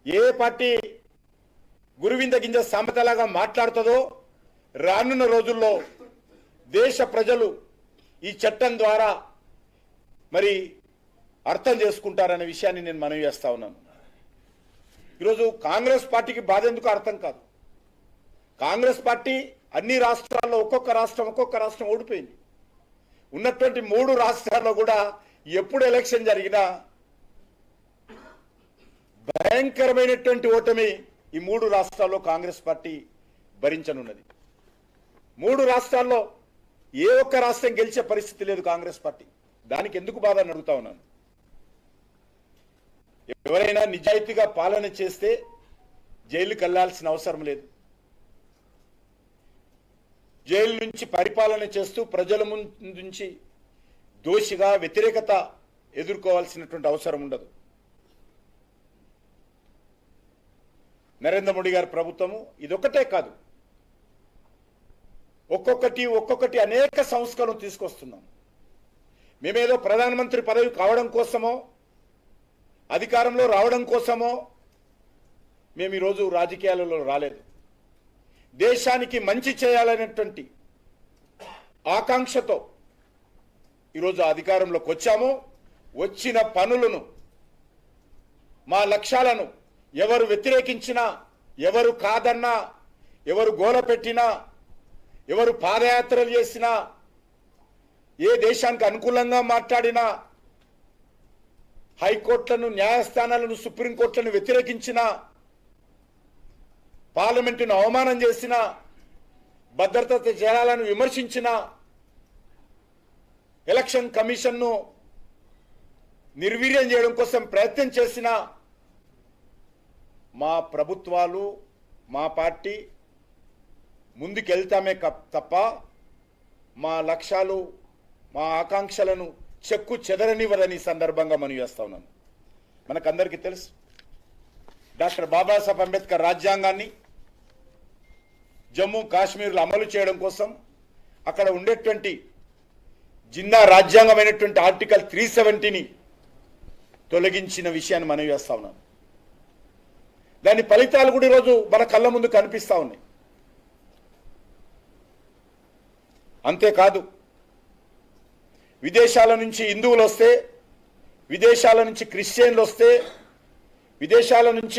ఏ party గురువింద గింజ సామెతలాగా మాట్లాడుతుందో రానున్న రోజుల్లో దేశ ప్రజలు ఈ చట్టం ద్వారా మరి అర్థం చేసుకుంటారనే విషయాన్ని నేను మనవి చేస్తా ఉన్నాను. ఈరోజు కాంగ్రెస్ పార్టీకి బాధ ఎందుకు అర్థం కాదు. కాంగ్రెస్ పార్టీ అన్ని రాష్ట్రాల్లో ఒక్కొక్క రాష్ట్రం ఓడిపోయింది. ఉన్నటువంటి 3 రాష్ట్రాల్లో కూడా ఎప్పుడు ఎలక్షన్ జరిగినా భయంకరమైనటువంటి ఓటమి ఈ 3 రాష్ట్రాల్లో కాంగ్రెస్ పార్టీ భరించనున్నది. 3 రాష్ట్రాల్లో ఏ ఒక్క రాష్ట్రం గెలిచే పరిస్థితి లేదు కాంగ్రెస్ పార్టీ. దానికి ఎందుకు బాధ అని అడుగుతా ఉన్నాను. ఎవరైనా నిజాయితీగా పాలన చేస్తే జైలుకి వెళ్లాల్సిన అవసరం లేదు. జైలు నుంచి పరిపాలన చేస్తూ ప్రజల నుంచి దోషిగా వ్యతిరేకత ఎదుర్కోవాల్సినటువంటి అవసరం ఉండదు. నరేంద్ర మోడీ గారి ప్రభుత్వము ఇదొక్కటే కాదు, ఒక్కొక్కటి అనేక సంస్కరణలు తీసుకొస్తున్నాం. మేమేదో ప్రధానమంత్రి పదవి కావడం కోసమో అధికారంలో రావడం కోసమో మేము ఈరోజు రాజకీయాలలో రాలేదు. దేశానికి మంచి చేయాలనేటువంటి ఆకాంక్షతో ఈరోజు అధికారంలోకి వచ్చాము. వచ్చిన పనులను, మా లక్ష్యాలను ఎవరు వ్యతిరేకించినా, ఎవరు కాదన్నా, ఎవరు గోల పెట్టినా, ఎవరు పాదయాత్రలు చేసినా, ఏ దేశానికి అనుకూలంగా మాట్లాడినా, హైకోర్టులను, న్యాయస్థానాలను, సుప్రీంకోర్టులను వ్యతిరేకించినా, పార్లమెంటును అవమానం చేసినా, భద్రతా చర్యలను విమర్శించినా, ఎలక్షన్ కమిషన్ను నిర్వీర్యం చేయడం కోసం ప్రయత్నం చేసినా మా ప్రభుత్వాలు, మా పార్టీ ముందుకెళ్తామే తప్ప మా లక్ష్యాలు, మా ఆకాంక్షలను చెక్కు చెదరనివ్వదని సందర్భంగా మనం చేస్తా ఉన్నాను. మనకందరికీ తెలుసు, డాక్టర్ బాబాసాహెబ్ అంబేద్కర్ రాజ్యాంగాన్ని జమ్మూ కాశ్మీర్లో అమలు చేయడం కోసం అక్కడ ఉండేటువంటి జిన్నా రాజ్యాంగమైనటువంటి ఆర్టికల్ 370ని తొలగించిన విషయాన్ని మనం చేస్తా ఉన్నాను. దాని ఫలితాలు కూడా ఈరోజు మన కళ్ళ ముందు కనిపిస్తా ఉన్నాయి. అంతేకాదు, విదేశాల నుంచి హిందువులు వస్తే, విదేశాల నుంచి క్రిస్టియన్లు వస్తే, విదేశాల నుంచి